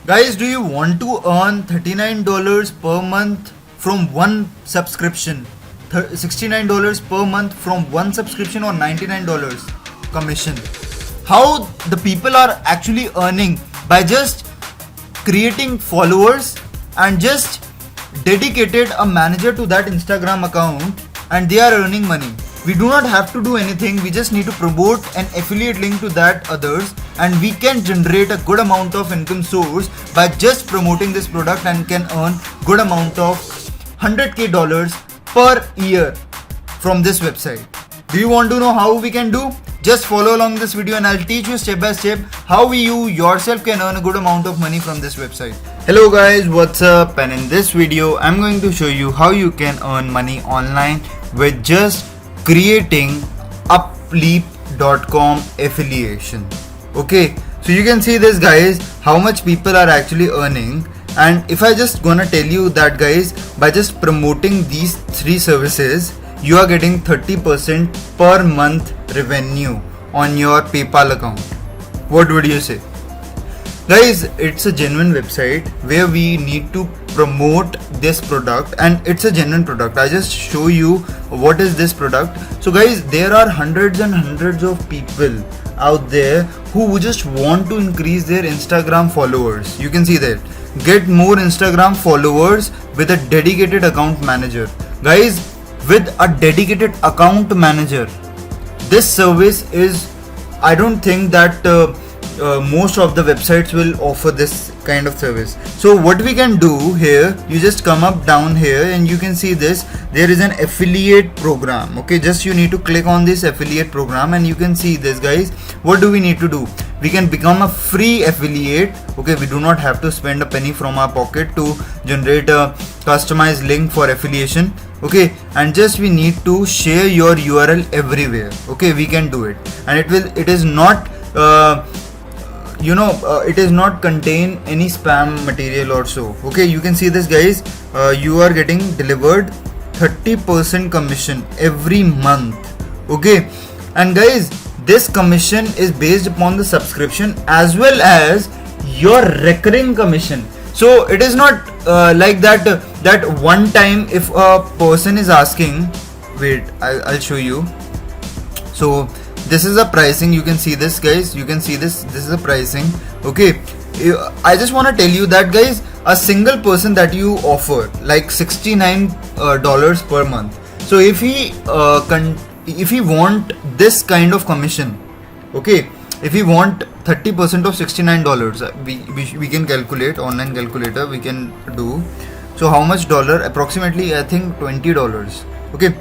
Guys, do you want to earn $39 per month from one subscription? $69 per month from one subscription or $99 commission? How the people are actually earning by just creating followers and just dedicated a manager to that Instagram account and they are earning money. We do not have to do anything, we just need to promote an affiliate link to that others and we can generate a good amount of income source by just promoting this product and can earn good amount of $100K per year from this website. Do you want to know how we can do? Just follow along this video and I'll teach you step by step how you yourself can earn a good amount of money from this website. Hello guys, what's up? And in this video I'm going to show you how you can earn money online with just creating upleap.com affiliation. Okay, so you can see this guys, how much people are actually earning. And if I just gonna tell you that guys, by just promoting these three services, you are getting 30% per month revenue on your PayPal account. What would you say? Guys, it's a genuine website where we need to promote this product and it's a genuine product. I just show you what is this product. So guys, there are hundreds and hundreds of people out there who just want to increase their Instagram followers. You can see that. Get more Instagram followers with a dedicated account manager. Guys, with a dedicated account manager, this service is, I don't think that most of the websites will offer this kind of service. So what we can do here, you just come up down here and you can see this, there is an affiliate program. Okay, just you need to click on this affiliate program and you can see this guys. What do we need to do? We can become a free affiliate. Okay, we do not have to spend a penny from our pocket to generate a customized link for affiliation. Okay, and just we need to share your URL everywhere. Okay, we can do it and it is not it is not contain any spam material or so. Okay, you can see this guys, you are getting delivered 30% commission every month. Okay, and guys, this commission is based upon the subscription as well as your recurring commission. So it is not like that one time if a person is asking, wait, I'll show you. So this is a pricing, you can see this guys, you can see this is a pricing. Okay, I just want to tell you that guys, a single person that you offer like $69 per month. So if he want this kind of commission, okay, if we want 30% of $69, we can calculate, online calculator we can do. So how much dollar? Approximately I think $20. Okay,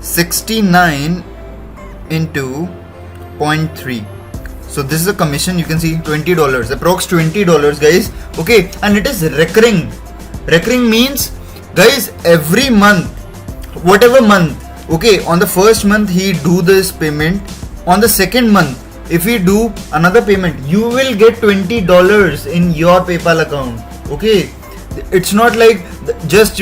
69 into 0.3. So this is a commission, you can see $20, approx $20 guys. Okay, and it is recurring. Recurring means guys, every month, whatever month, okay, on the first month he do this payment, on the second month if we do another payment, you will get $20 in your PayPal account. Okay, it's not like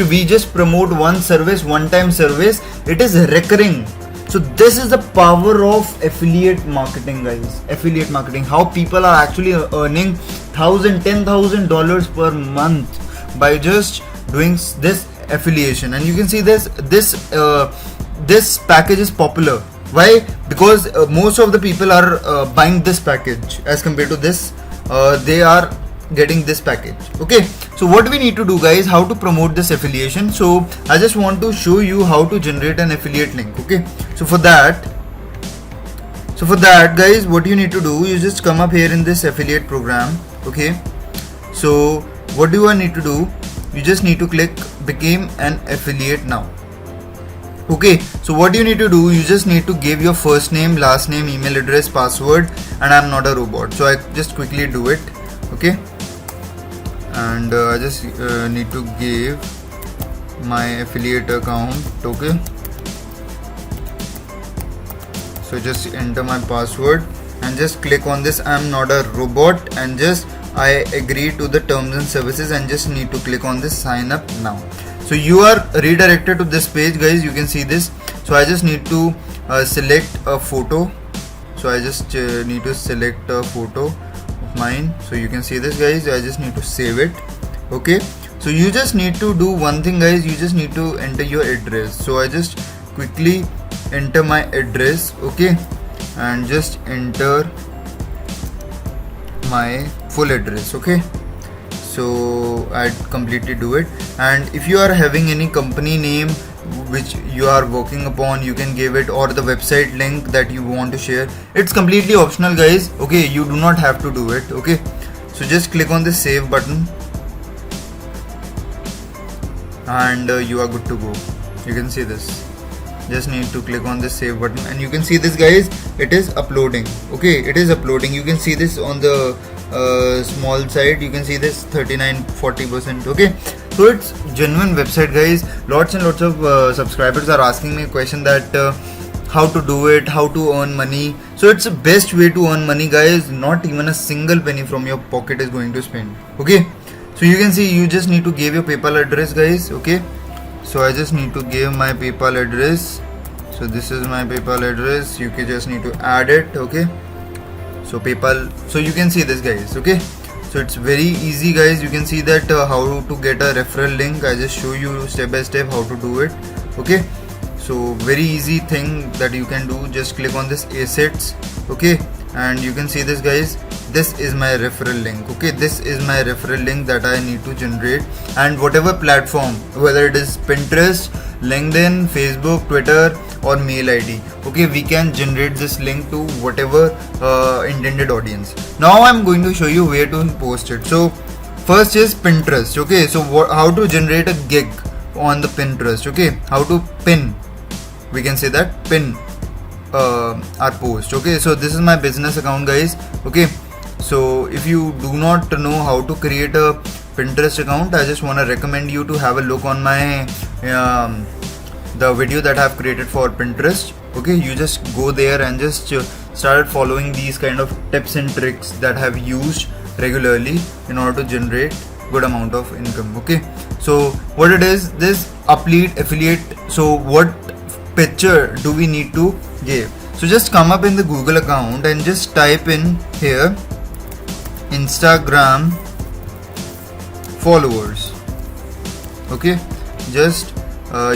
we just promote one service, one time service. It is recurring. So this is the power of affiliate marketing guys. Affiliate marketing, how people are actually earning $10,000 per month by just doing this affiliation. And you can see this package is popular. Why? Because most of the people are buying this package as compared to this. They are getting this package. Okay, so what we need to do guys, how to promote this affiliation. So I just want to show you how to generate an affiliate link. Okay, so for that guys, what you need to do, you just come up here in this affiliate program. Okay, so what do I need to do? You just need to click become an affiliate now. Okay, so what you need to do, you just need to give your first name, last name, email address, password, and I'm not a robot, so I just quickly do it. Okay, and I just need to give my affiliate account. Okay, so just enter my password and just click on this I'm not a robot and just I agree to the terms and services and just need to click on this sign up now. So you are redirected to this page guys, you can see this. So I just need to select a photo. So I just need to select a photo of mine. So you can see this, guys. I just need to save it. Okay, so you just need to do one thing, guys. You just need to enter your address. So I just quickly enter my address. Okay, and just enter my full address. Okay, so I completely do it. And if you are having any company name which you are working upon, you can give it, or the website link that you want to share. It's completely optional, guys. Okay, you do not have to do it. Okay, so just click on the save button and you are good to go. You can see this. Just need to click on this save button and you can see this, guys. It is uploading. Okay, it is uploading. You can see this on the small side. You can see this 39-40%. Okay, so it's genuine website, guys. Lots and lots of subscribers are asking me a question that how to do it, how to earn money. So it's the best way to earn money, guys. Not even a single penny from your pocket is going to spend. Okay, so you can see you just need to give your PayPal address, guys. Okay, so I just need to give my PayPal address. So this is my PayPal address. You can just need to add it. Okay, so PayPal. So you can see this, guys. Okay, so it's very easy, guys. You can see that how to get a referral link. I just show you step by step how to do it. Okay, so very easy thing that you can do. Just click on this assets. Okay, and you can see this, guys. This is my referral link. Okay, this is my referral link that I need to generate, and whatever platform, whether it is Pinterest, LinkedIn, Facebook, Twitter, or mail ID. Okay, we can generate this link to whatever intended audience. Now I'm going to show you where to post it. So first is Pinterest. Okay, so how to generate a gig on the Pinterest. Okay, how to pin, we can say that, pin our post. Okay, so this is my business account, guys. Okay, so if you do not know how to create a Pinterest account, I just want to recommend you to have a look on my the video that I have created for Pinterest. Okay, you just go there and just start following these kind of tips and tricks that I have used regularly in order to generate good amount of income. Okay, so what it is, this affiliate. So what picture do we need to give? So just come up in the Google account and just type in here Instagram followers. Okay, just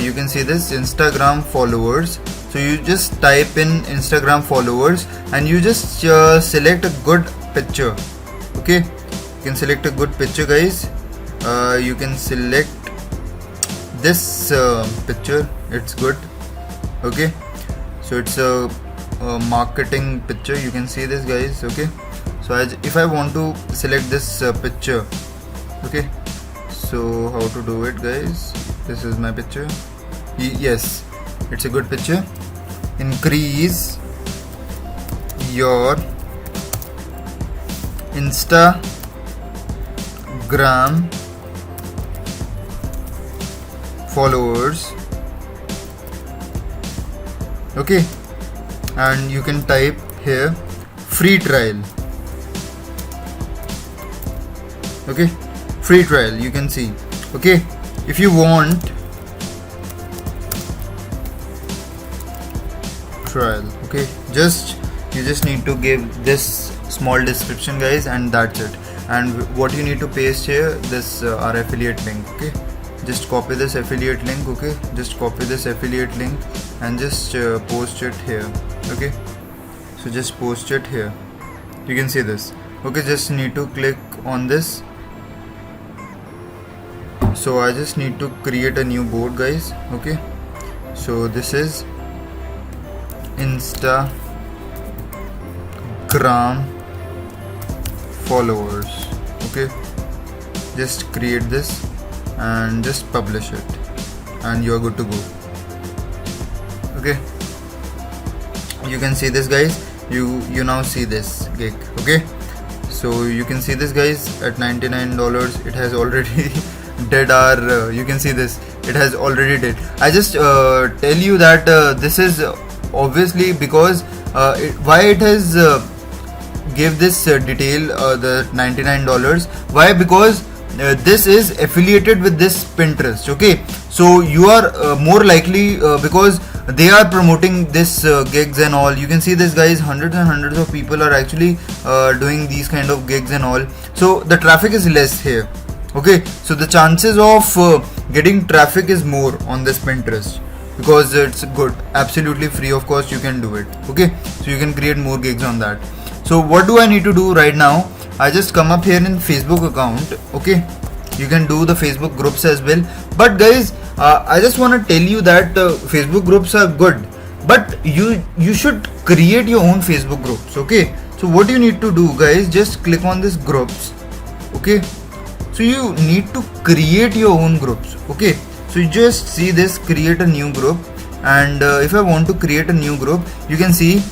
you can see this Instagram followers. So you just type in Instagram followers and you just select a good picture. Okay, you can select a good picture, guys. You can select this picture. It's good. Okay, so it's a marketing picture. You can see this, guys. Okay, so if I want to select this picture, okay, so how to do it, guys? This is my picture. Yes, it's a good picture. Increase your Instagram followers. Okay, and you can type here free trial. Okay, free trial, you can see. Okay, if you want trial, okay, you just need to give this small description, guys, and that's it. And what you need to paste here, this our affiliate link. Okay, just copy this affiliate link. Okay, just copy this affiliate link and just post it here. Okay, so just post it here. You can see this. Okay, just need to click on this. So I just need to create a new board, guys. Okay, so this is Instagram followers. Okay, just create this and just publish it and you are good to go. Okay, you can see this, guys. You now see this gig. Okay, so you can see this, guys, at $99 it has already did our you can see this, it has already did. I just tell you that this is obviously because why it has give this detail, the $99. Why? Because this is affiliated with this Pinterest. Okay, so you are more likely because they are promoting this gigs and all. You can see this, guys, hundreds and hundreds of people are actually doing these kind of gigs and all. So the traffic is less here. Okay, so the chances of getting traffic is more on this Pinterest, because it's good, absolutely free of course, you can do it. Okay, so you can create more gigs on that. So what do I need to do right now? I just come up here in Facebook account. Okay, you can do the Facebook groups as well. But guys, I just want to tell you that Facebook groups are good, but you should create your own Facebook groups. Okay, so what you need to do, guys, just click on this groups. Okay, so you need to create your own groups. Okay, so you just see this, create a new group. And if I want to create a new group, you can see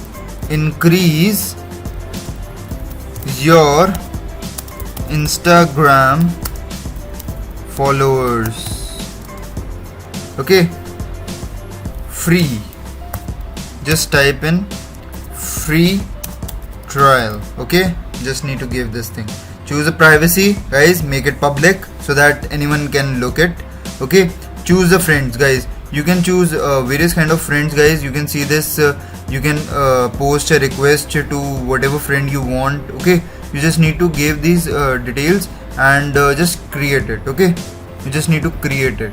increase your Instagram followers. Okay, free, just type in free trial. Okay, just need to give this thing, choose a privacy, guys, make it public so that anyone can look it. Okay, choose the friends, guys, you can choose various kind of friends, guys. You can see this, you can post a request to whatever friend you want. Okay, you just need to give these details and just create it. Okay, you just need to create it.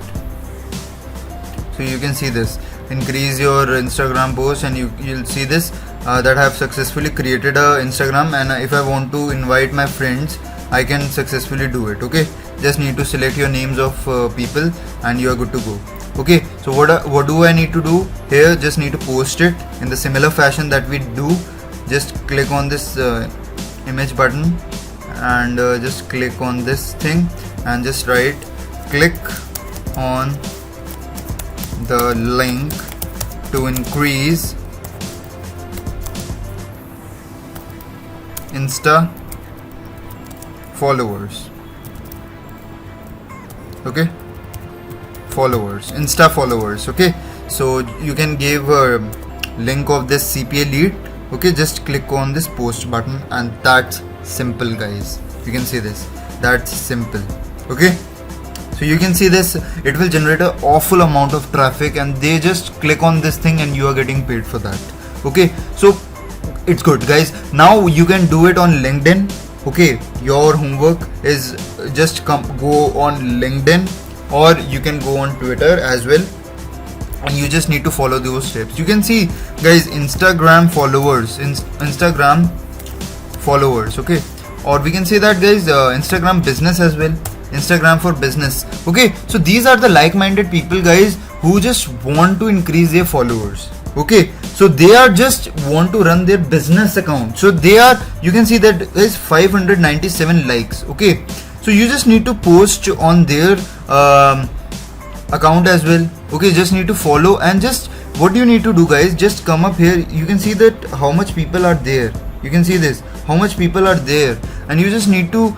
So you can see this, increase your Instagram post, and you'll see this that I have successfully created a Instagram, and if I want to invite my friends, I can successfully do it. Okay, just need to select your names of people and you are good to go. Okay, so what do I need to do here? Just need to post it in the similar fashion that we do. Just click on this image button and just click on this thing and just write, click on the link to increase Insta followers. Okay, followers, Insta followers. Okay, so you can give a link of this CPA lead. Okay, just click on this post button, and that's simple, guys. You can see this, that's simple. Okay, so you can see this, it will generate an awful amount of traffic, and they just click on this thing and you are getting paid for that. Okay, so it's good, guys. Now you can do it on LinkedIn. Okay, your homework is just go on LinkedIn, or you can go on Twitter as well, and you just need to follow those steps. You can see, guys, Instagram followers, Instagram followers. Okay, or we can say that, guys, Instagram business as well, Instagram for business. Okay, so these are the like-minded people, guys, who just want to increase their followers. Okay, so they are just want to run their business account. So they are, you can see that there is 597 likes. Okay, so you just need to post on their account as well. Okay, just need to follow, and just what you need to do, guys, just come up here. You can see that how much people are there. You can see this, how much people are there, and you just need to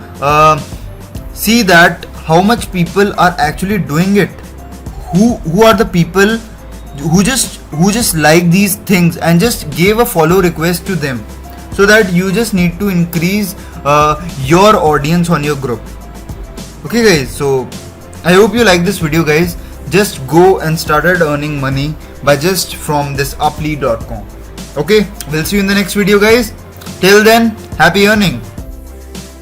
see that how much people are actually doing it. Who are the people who just like these things and just gave a follow request to them, so that you just need to increase your audience on your group. Okay, guys, so I hope you like this video, guys. Just go and started earning money by just from this uply.com. Okay, we'll see you in the next video, guys. Till then, happy earning.